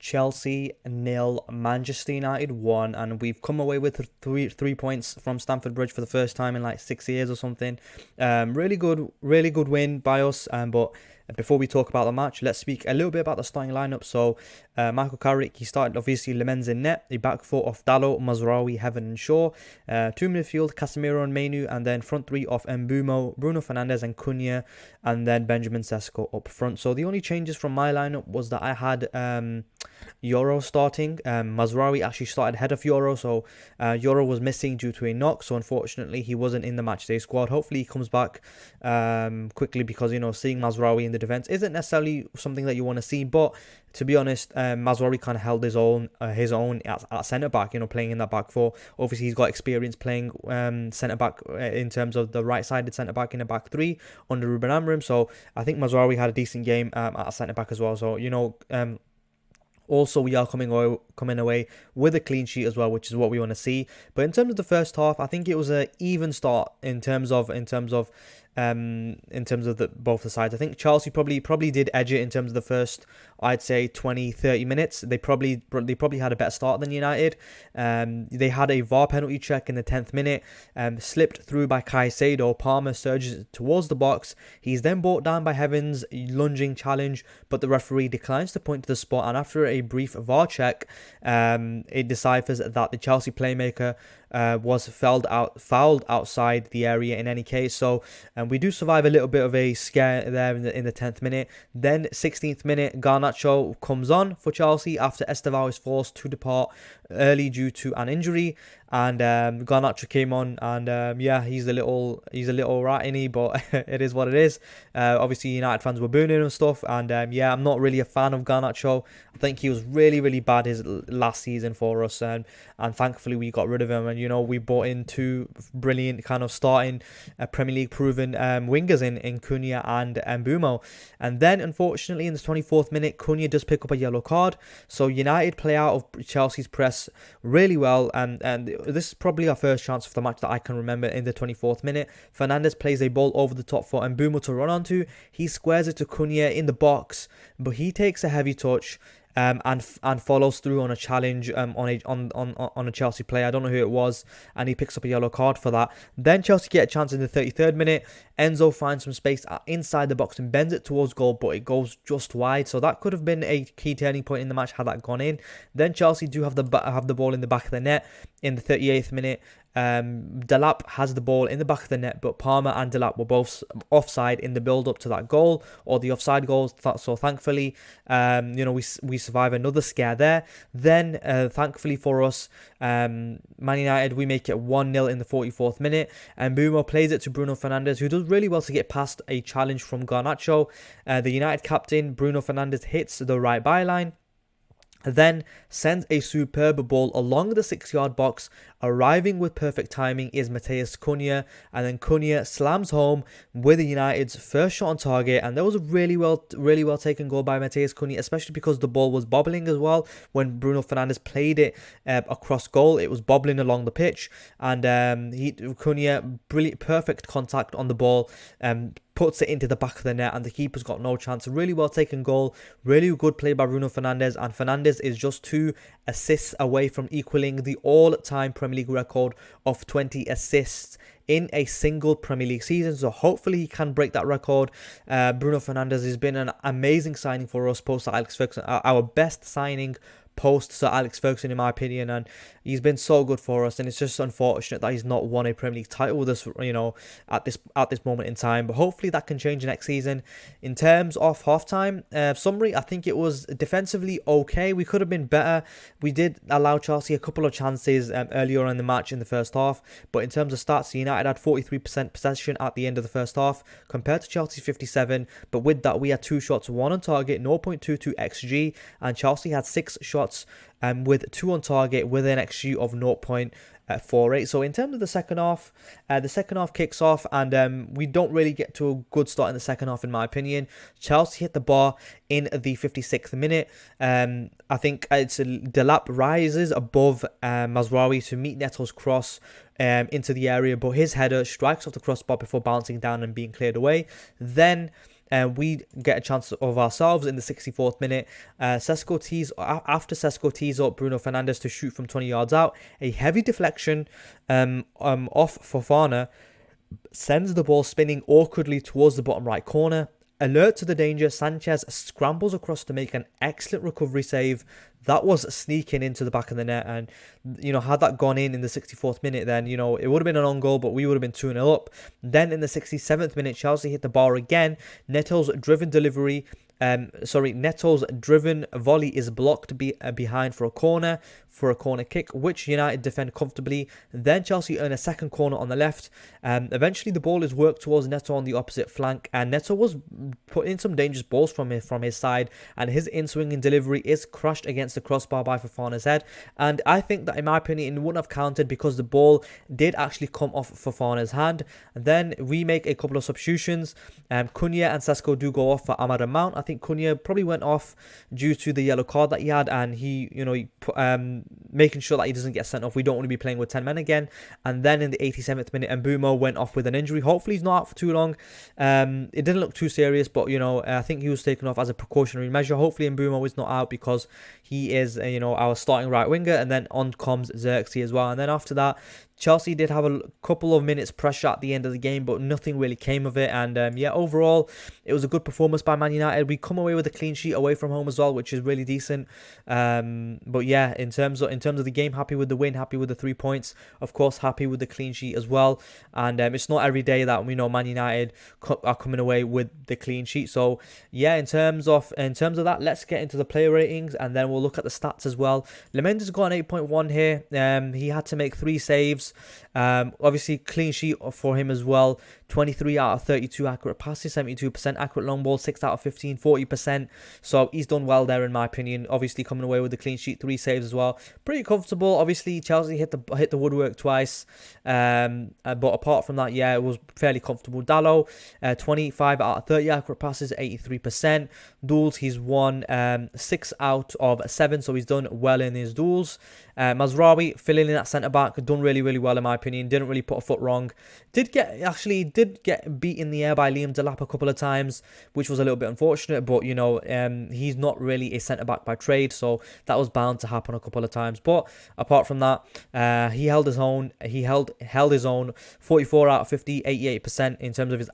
Chelsea 0, Manchester United 1, and we've come away with three points from Stamford Bridge for the first time in like 6 years or something. Really good win by us. But before we talk about the match, let's speak a little bit about the starting lineup. So, Michael Carrick, he started obviously Lemens in net, the back four of Dalot, Mazraoui, Heaven and Shaw, two midfield, Casemiro and Mainu, and then front three of Mbumo, Bruno Fernandes and Cunha, and then Benjamin Sesko up front. So the only changes from my lineup was that I had Euro starting. Mazraoui actually started ahead of Euro, so Euro was missing due to a knock, so unfortunately he wasn't in the matchday squad. Hopefully he comes back quickly, because seeing Mazraoui in the defense isn't necessarily something that you want to see, but to be honest, Mazraoui kind of held his own at centre back, playing in that back four. Obviously he's got experience playing centre back in terms of the right sided centre back in a back three under Ruben Amorim, so I think Mazraoui had a decent game at centre back as well. So also, we are coming away with a clean sheet as well, which is what we want to see. But in terms of the first half, I think it was an even start in terms of both the sides. I think Chelsea probably did edge it in terms of the first, I'd say 20-30 minutes. They probably had a better start than United. They had a VAR penalty check in the 10th minute, slipped through by Caicedo. Palmer surges towards the box. He's then brought down by Heavens, lunging challenge, but the referee declines to point to the spot, and after a brief VAR check, it deciphers that the Chelsea playmaker was fouled outside the area in any case. So we do survive a little bit of a scare there in the 10th minute. Then 16th minute, Garnacho comes on for Chelsea after Estevao is forced to depart early due to an injury, and Garnacho came on, and he's a little rat in he, but it is what it is. Obviously United fans were booing and stuff, and I'm not really a fan of Garnacho. I think he was really bad his last season for us, and thankfully we got rid of him, and we brought in two brilliant kind of starting Premier League proven wingers in Cunha and Mbumo. And then unfortunately in the 24th minute, Cunha does pick up a yellow card, so United play out of Chelsea's press really well, and this is probably our first chance of the match that I can remember. In the 24th minute, Fernandes plays a ball over the top for Mbumo to run onto. He squares it to Cunha in the box, but he takes a heavy touch and follows through on a challenge on a Chelsea player. I don't know who it was, and he picks up a yellow card for that. Then Chelsea get a chance in the 33rd minute. Enzo finds some space inside the box and bends it towards goal, but it goes just wide. So that could have been a key turning point in the match had that gone in. Then Chelsea do have the ball in the back of the net in the 38th minute. Delap has the ball in the back of the net, but Palmer and Delap were both offside in the build-up to that goal, or the offside goal. So thankfully, we survive another scare there. Then, thankfully for us, Man United, we make it 1-0 in the 44th minute, and Mbumo plays it to Bruno Fernandes, who does really well to get past a challenge from Garnacho. The United captain, Bruno Fernandes, hits the right byline, then sends a superb ball along the 6-yard box. Arriving with perfect timing is Matheus Cunha, and then Cunha slams home with United's first shot on target. And that was a really well taken goal by Matheus Cunha, especially because the ball was bobbling as well. When Bruno Fernandes played it across goal, it was bobbling along the pitch, and Cunha, brilliant, perfect contact on the ball, puts it into the back of the net, and the keeper's got no chance. A really well taken goal, really good play by Bruno Fernandes, and Fernandes is just 2 assists away from equaling the all-time Premier League record of 20 assists in a single Premier League season. So hopefully he can break that record. Bruno Fernandes has been an amazing signing for us post Alex Ferguson, our best signing post Sir Alex Ferguson in my opinion, and he's been so good for us, and it's just unfortunate that he's not won a Premier League title with us, at this moment in time, but hopefully that can change next season. In terms of halftime summary, I think it was defensively okay. We could have been better. We did allow Chelsea a couple of chances earlier in the match in the first half, but in terms of stats, United had 43% possession at the end of the first half compared to Chelsea's 57%, but with that we had 2 shots, 1 on target, 0.22 XG, and Chelsea had 6 shots with 2 on target with an XG of 0.48. So in terms of the second half kicks off, and we don't really get to a good start in the second half in my opinion. Chelsea hit the bar in the 56th minute. I think it's Delap rises above Mazraoui to meet Neto's cross into the area, but his header strikes off the crossbar before bouncing down and being cleared away. Then and we get a chance of ourselves in the 64th minute. After Sesko tees up Bruno Fernandes to shoot from 20 yards out, a heavy deflection off Fofana sends the ball spinning awkwardly towards the bottom right corner. Alert to the danger, Sanchez scrambles across to make an excellent recovery save. That was sneaking into the back of the net, and had that gone in the 64th minute, then it would have been an own goal, but we would have been 2-0 up. Then in the 67th minute, Chelsea hit the bar again. Neto's driven volley is blocked behind for a corner kick, which United defend comfortably. Then Chelsea earn a second corner on the left. Eventually the ball is worked towards Neto on the opposite flank, and Neto was put in some dangerous balls from his side, and his in-swinging delivery is crushed against the crossbar by Fofana's head. And I think that, in my opinion, it wouldn't have counted because the ball did actually come off Fofana's hand. And then we make a couple of substitutions. Cunha and Sesko do go off for Amad and Mount. I think Cunha probably went off due to the yellow card that he had, and he making sure that he doesn't get sent off. We don't want to be playing with 10 men again. And then in the 87th minute, Mbeumo went off with an injury. Hopefully he's not out for too long. It didn't look too serious, but I think he was taken off as a precautionary measure. Hopefully Mbeumo is not out, because he is our starting right winger. And then on comes Xerxes as well. And then after that, Chelsea did have a couple of minutes pressure at the end of the game, but nothing really came of it. And overall, it was a good performance by Man United. We come away with a clean sheet away from home as well, which is really decent. But yeah, in terms of the game, happy with the win, happy with the 3 points. Of course, happy with the clean sheet as well. And it's not every day that Man United are coming away with the clean sheet. So yeah, in terms of that, let's get into the player ratings, and then we'll look at the stats as well. Lemenda's got an 8.1 here. He had to make 3 saves. Obviously clean sheet for him as well. 23 out of 32 accurate passes, 72% accurate long ball, 6 out of 15, 40%. So he's done well there, in my opinion. Obviously coming away with the clean sheet, 3 saves as well. Pretty comfortable. Obviously Chelsea hit the woodwork twice, but apart from that, yeah, it was fairly comfortable. Dalot, 25 out of 30 accurate passes, 83%. Duels, he's won 6 out of 7, so he's done well in his duels. Mazraoui filling in at centre back, done really, really well in my opinion. Didn't really put a foot wrong. Did get beat in the air by Liam Delap a couple of times, which was a little bit unfortunate. But he's not really a centre back by trade, so that was bound to happen a couple of times. But apart from that, he held his own. He held his own. 44 out of 50, 88% in terms of his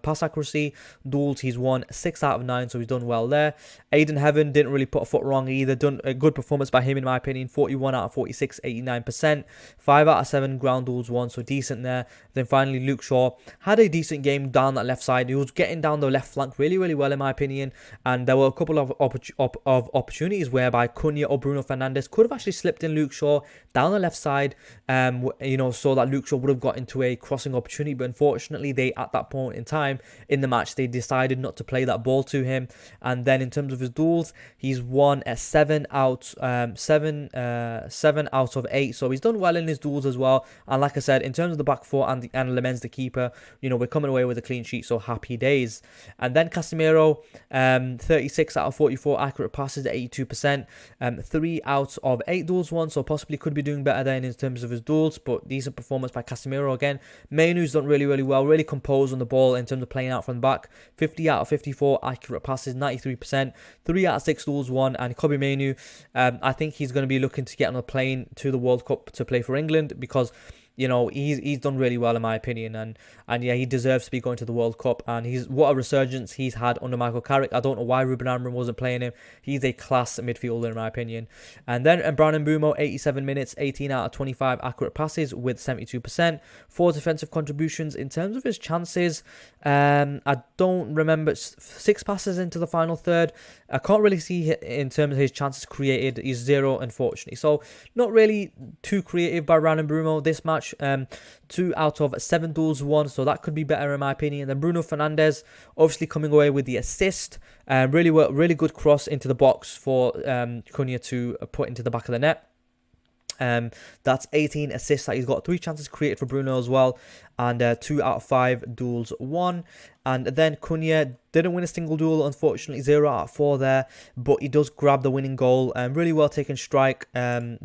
pass accuracy. Duels, he's won 6 out of 9, so he's done well there. Aiden Heaven didn't really put a foot wrong either. Done a good performance by him in my opinion. 41 out of 46, 89%. 5 out of 7 ground duels won, so decent there. Then finally Luke Shaw had a decent game down that left side. He was getting down the left flank really, really well in my opinion. And there were a couple of opportunities whereby Cunha or Bruno Fernandes could have actually slipped in Luke Shaw down the left side, so that Luke Shaw would have got into a crossing opportunity. But unfortunately, they at that point in time in the match, they decided not to play that ball to him. And then in terms of his duels, he's won a 7 out of 8, so he's done well in his duels as well. And like I said, in terms of the back four and Lemens the keeper, we're coming away with a clean sheet, so happy days. And then Casemiro, 36 out of 44 accurate passes, 82%, 3 out of 8 duels won, so possibly could be doing better then in terms of his duels, but decent performance by Casemiro again. Mainu's done really, really well, really composed on the ball in terms of playing out from the back. 50 out of 54 accurate passes, 93%, 3 out of 6 duels won. And Kobe Mainu, I think he's going to be looking to get on a plane to the World Cup to play for England, because he's done really well in my opinion, and yeah, he deserves to be going to the World Cup. And what a resurgence he's had under Michael Carrick. I don't know why Ruben Amorim wasn't playing him. He's a class midfielder in my opinion. And then Bryan Mbeumo, 87 minutes, 18 out of 25 accurate passes with 72%, 4 defensive contributions. In terms of his chances, I don't remember, 6 passes into the final third. I can't really see in terms of his chances created. He's 0, unfortunately. So not really too creative by Bryan Mbeumo this match. 2 out of 7 duels won, so that could be better in my opinion. And then Bruno Fernandes obviously coming away with the assist. Really good cross into the box for Cunha to put into the back of the net. That's 18 assists that he's got. 3 chances created for Bruno as well, and 2 out of 5 duels won. And then Cunha didn't win a single duel, unfortunately, 0 out of 4 there, but he does grab the winning goal. Really well taken strike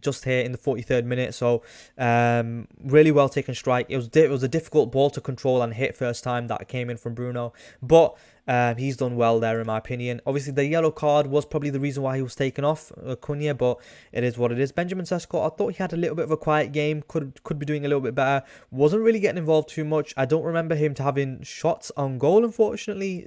just here in the 43rd minute. So really well taken strike. It was a difficult ball to control and hit first time that came in from Bruno, but he's done well there in my opinion. Obviously, the yellow card was probably the reason why he was taken off, Cunha, but it is what it is. Benjamin Sesko, I thought he had a little bit of a quiet game. Could be doing a little bit better. Wasn't really getting involved too much. I don't remember him to having shots on goal, unfortunately.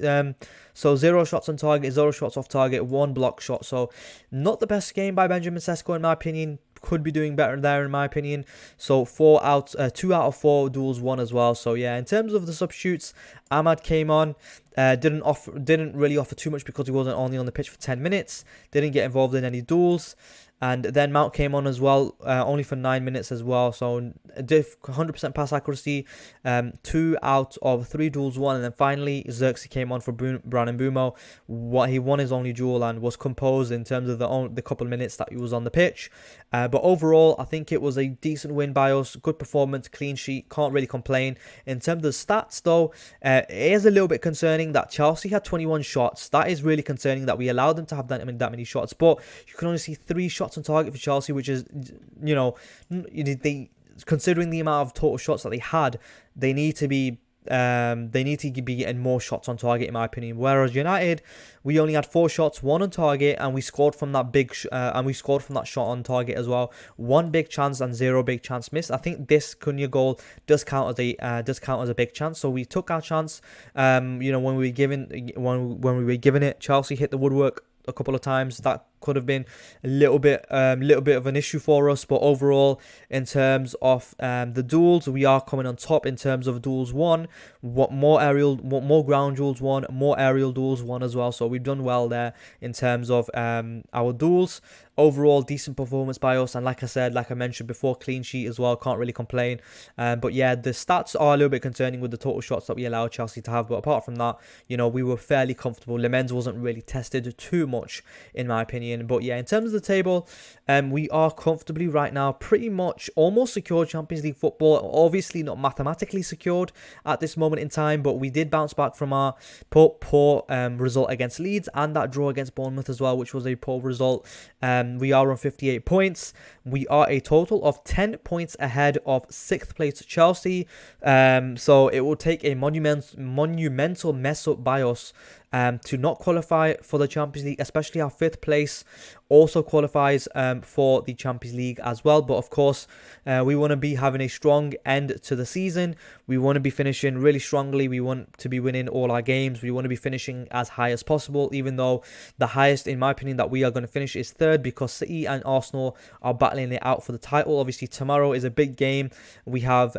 So 0 shots on target, 0 shots off target, 1 block shot. So not the best game by Benjamin Sesko in my opinion. Could be doing better there in my opinion. So 2 out of 4 duels won as well. So yeah, in terms of the substitutes, Ahmad came on. Didn't really offer too much because he wasn't only on the pitch for 10 minutes. Didn't get involved in any duels. And then Mount came on as well, only for 9 minutes as well. So 100% pass accuracy, 2 out of 3 duels won. And then finally, Xerxes came on for Brandon Bumo. He won his only duel and was composed in terms of the couple of minutes that he was on the pitch. But overall, I think it was a decent win by us. Good performance, clean sheet, can't really complain. In terms of the stats though, it is a little bit concerning that Chelsea had 21 shots. That is really concerning that we allowed them to have that many shots. But you can only see 3 shots on target for Chelsea, which is, considering the amount of total shots that they had, they need to be getting more shots on target in my opinion. Whereas United, we only had 4 shots, 1 on target, and we scored from that shot on target as well. 1 big chance and 0 big chance missed. I think this Cunha goal does count as a big chance. So we took our chance. When we were given it, Chelsea hit the woodwork a couple of times. That could have been a little bit of an issue for us, but overall, in terms of the duels, we are coming on top in terms of duels won. More ground duels won, more aerial duels won as well. So we've done well there in terms of our duels. Overall, decent performance by us, and like I mentioned before, clean sheet as well. Can't really complain. But yeah, the stats are a little bit concerning with the total shots that we allowed Chelsea to have. But apart from that, we were fairly comfortable. Lemens wasn't really tested too much, in my opinion. But yeah, in terms of the table, we are comfortably right now pretty much almost secured Champions League football. Obviously not mathematically secured at this moment in time, but we did bounce back from our poor result against Leeds and that draw against Bournemouth as well, which was a poor result. We are on 58 points. We are a total of 10 points ahead of 6th place Chelsea. So it will take a monumental mess up by us to not qualify for the Champions League, especially our 5th place also qualifies for the Champions League as well. But of course, we want to be having a strong end to the season. We want to be finishing really strongly. We want to be winning all our games. We want to be finishing as high as possible, even though the highest, in my opinion, that we are going to finish is 3rd, because City and Arsenal are battling it out for the title. Obviously, tomorrow is a big game. We have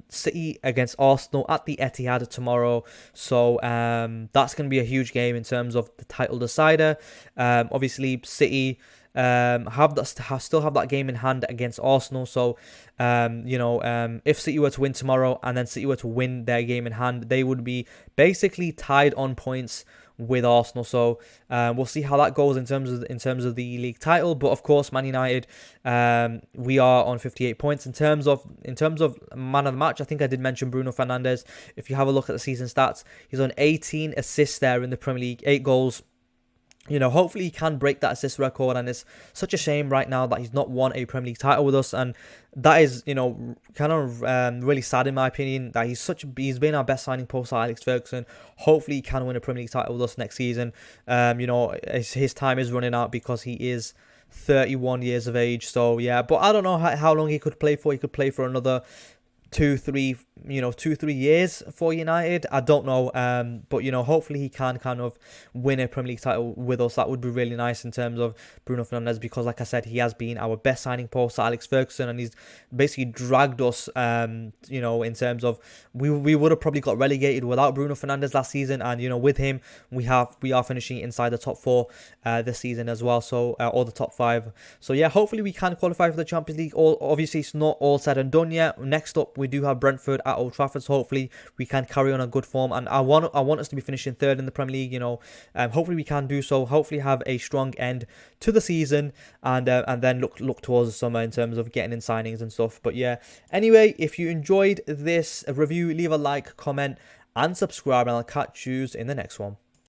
City against Arsenal at the Etihad tomorrow. So that's going to be a huge game in terms of the title decider. Obviously, City still have that game in hand against Arsenal. So if City were to win tomorrow and then City were to win their game in hand, they would be basically tied on points with Arsenal. So we'll see how that goes in terms of the league title. But of course, Man United, we are on 58 points. In terms of man of the match, I think I did mention Bruno Fernandes. If you have a look at the season stats, he's on 18 assists there in the Premier League, 8 goals. Hopefully he can break that assist record, and it's such a shame right now that he's not won a Premier League title with us, and that is, kind of really sad in my opinion, that he's been our best signing post Alex Ferguson. Hopefully he can win a Premier League title with us next season. His time is running out because he is 31 years of age. So yeah, but I don't know how long he could play for. He could play for another 2-3 years for United. I don't know, but hopefully he can kind of win a Premier League title with us. That would be really nice in terms of Bruno Fernandes, because like I said, he has been our best signing post Alex Ferguson, and he's basically dragged us in terms of we would have probably got relegated without Bruno Fernandes last season, and with him we are finishing inside the top 4 this season as well, so or the top 5. So yeah, hopefully we can qualify for the Champions League. Obviously it's not all said and done yet. Next up we do have Brentford at Old Trafford, so hopefully we can carry on a good form, and I want us to be finishing 3rd in the Premier League. Hopefully we can do so. Hopefully have a strong end to the season, and then look towards the summer in terms of getting in signings and stuff. But yeah, anyway, if you enjoyed this review, leave a like, comment, and subscribe, and I'll catch you in the next one.